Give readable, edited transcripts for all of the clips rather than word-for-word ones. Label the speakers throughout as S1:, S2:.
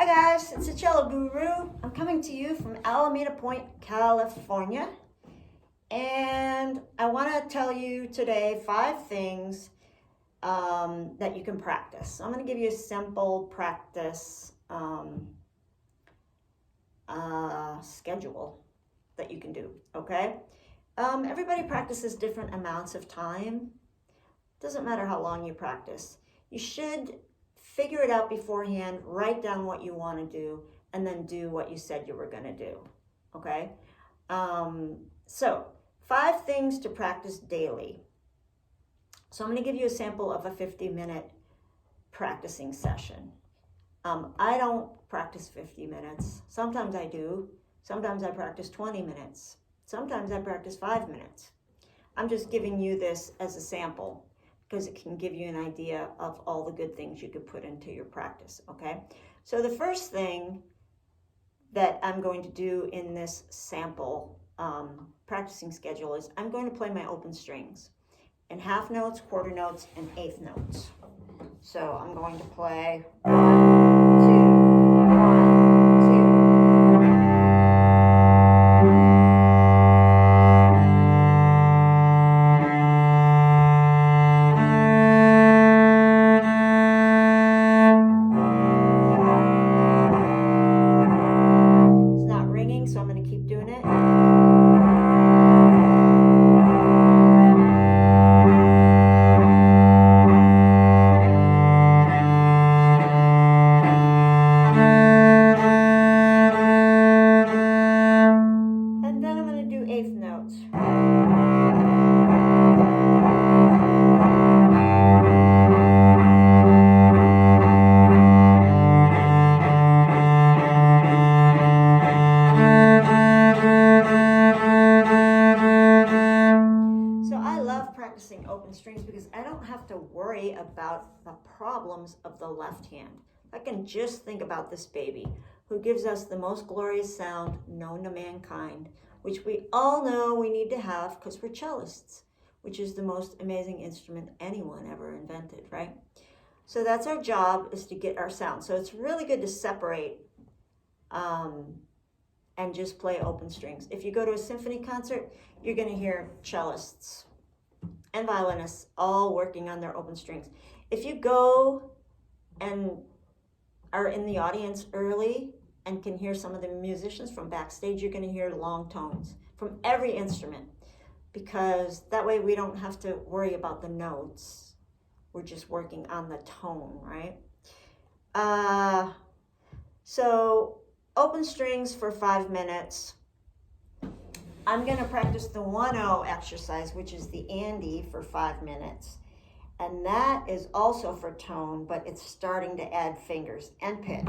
S1: Hi guys, it's the Cello Guru. I'm coming to you from Alameda Point, California. And I want to tell you today 5 things that you can practice. So I'm going to give you a simple practice schedule that you can do, okay? Everybody practices different amounts of time. Doesn't matter how long you practice. You should figure it out beforehand, write down what you want to do, and then do what you said you were going to do, okay? So 5 things to practice daily. So I'm going to give you a sample of a 50-minute practicing session. I don't practice 50 minutes. Sometimes I do. Sometimes I practice 20 minutes. Sometimes I practice 5 minutes. I'm just giving you this as a sample because it can give you an idea of all the good things you could put into your practice, okay? So the first thing that I'm going to do in this sample practicing schedule is I'm going to play my open strings in half notes, quarter notes, and eighth notes. So I'm going to play 1, 2, 1, 2. So I'm going to keep doing it. And then I'm going to do eighth notes. Practicing open strings because I don't have to worry about the problems of the left hand. I can just think about this baby who gives us the most glorious sound known to mankind, which we all know we need to have because we're cellists, which is the most amazing instrument anyone ever invented, right? So that's our job, is to get our sound. So it's really good to separate and just play open strings. If you go to a symphony concert, you're going to hear cellists and violinists all working on their open strings. If you go and are in the audience early and can hear some of the musicians from backstage, you're going to hear long tones from every instrument, because that way we don't have to worry about the notes. We're just working on the tone, right? So open strings for 5 minutes. I'm going to practice the 1-0 exercise, which is the Andy, for 5 minutes. And that is also for tone, but it's starting to add fingers and pitch.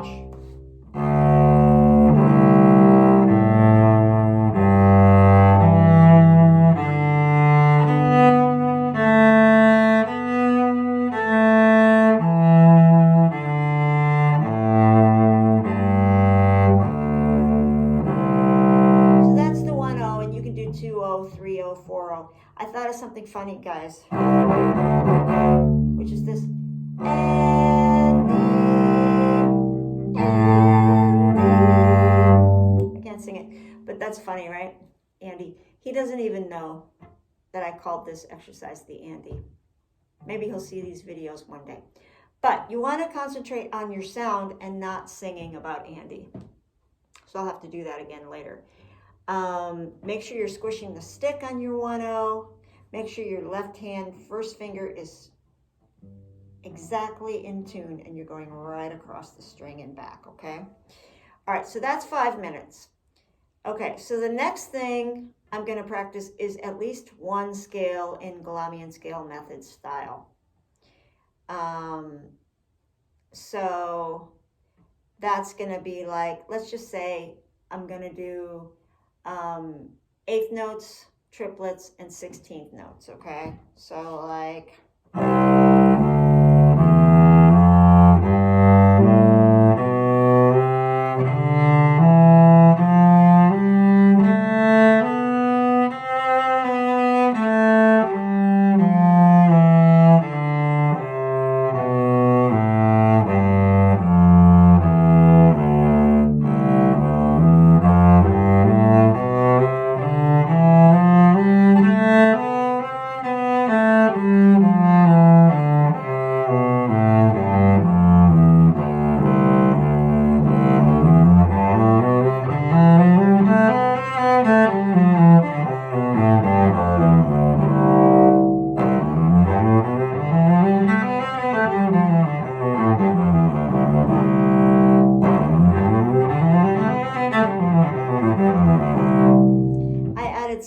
S1: I thought of something funny, guys, which is this. Andy, Andy. I can't sing it, but that's funny, right? Andy. He doesn't even know that I called this exercise the Andy. Maybe he'll see these videos one day. But you want to concentrate on your sound and not singing about Andy. So I'll have to do that again later. Make sure you're squishing the stick on your 1-0. Make sure your left hand first finger is exactly in tune and you're going right across the string and back, okay? All right, so that's 5 minutes. Okay, so the next thing I'm going to practice is at least one scale in Galamian Scale method style. So that's going to be like, let's just say I'm going to do 8th notes, triplets, and 16th notes, okay? So like...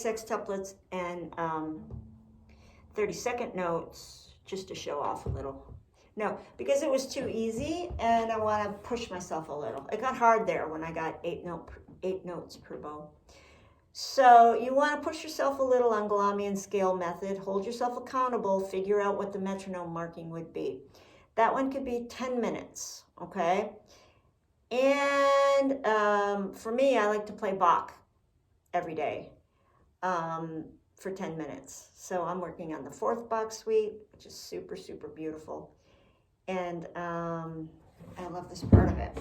S1: sextuplets and 30-second notes just to show off a little. No, because it was too easy and I want to push myself a little. It got hard there when I got 8 notes per bow. So you want to push yourself a little on Galamian scale method. Hold yourself accountable. Figure out what the metronome marking would be. That one could be 10 minutes, okay? And for me, I like to play Bach every day for 10 minutes. So I'm working on the 4th Bach suite, which is super, super beautiful. And I love this part of it.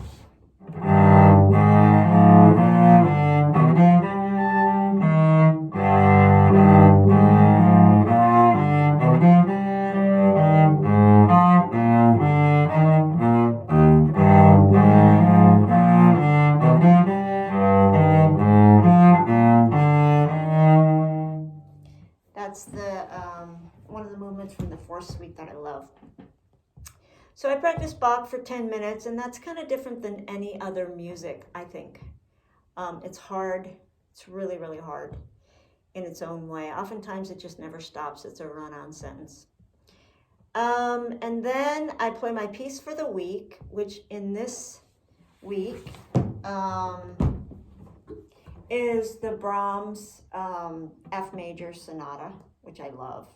S1: That's the one of the movements from the 4th suite that I love. So I practice Bach for 10 minutes, and that's kind of different than any other music, I think. It's hard. It's really, really hard in its own way. Oftentimes it just never stops. It's a run-on sentence. And then I play my piece for the week, which in this week is the Brahms F major sonata, which I love.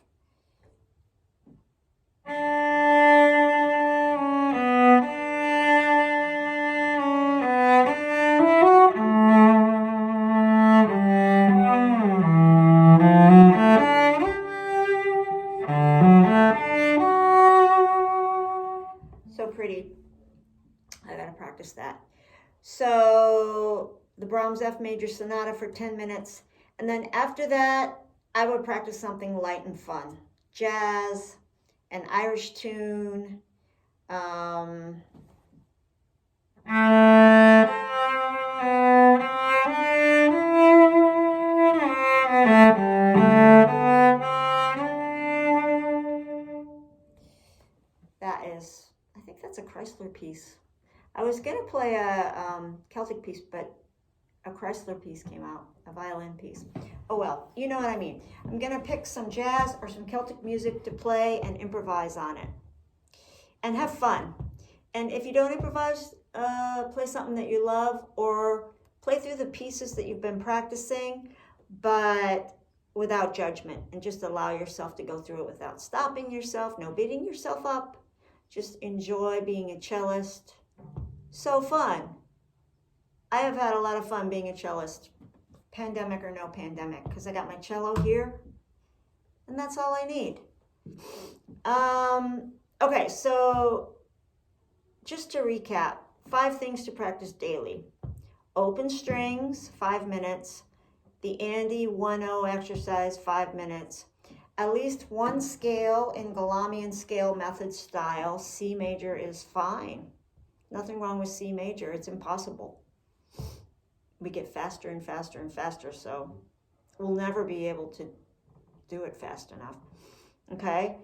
S1: So pretty. I gotta practice that. So the Brahms F major sonata for 10 minutes. And then after that, I would practice something light and fun. Jazz, an Irish tune. That is, I think that's a Chrysler piece. I was going to play a Celtic piece, but a Chrysler piece came out, a violin piece. Oh well, you know what I mean. I'm going to pick some jazz or some Celtic music to play and improvise on it. And have fun. And if you don't improvise, play something that you love or play through the pieces that you've been practicing, but without judgment, and just allow yourself to go through it without stopping yourself, no beating yourself up. Just enjoy being a cellist. So fun. I have had a lot of fun being a cellist, pandemic or no pandemic, because I got my cello here, and that's all I need. Okay, so just to recap, 5 things to practice daily. Open strings, 5 minutes. The Andy 1-0 exercise, 5 minutes. At least one scale in Galamian scale method style. C major is fine. Nothing wrong with C major. It's impossible. We get faster and faster and faster, so we'll never be able to do it fast enough. Okay?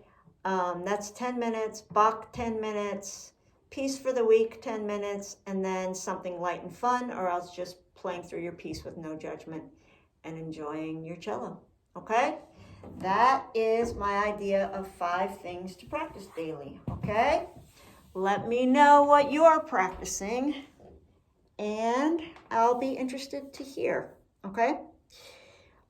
S1: That's 10 minutes. Bach, 10 minutes. Piece for the week, 10 minutes. And then something light and fun, or else just playing through your piece with no judgment and enjoying your cello. Okay? That is my idea of 5 things to practice daily. Okay? Let me know what you're practicing, and I'll be interested to hear. Okay?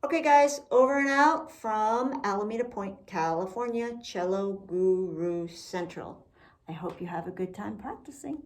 S1: Okay, guys, over and out from Alameda Point, California, Cello Guru Central. I hope you have a good time practicing.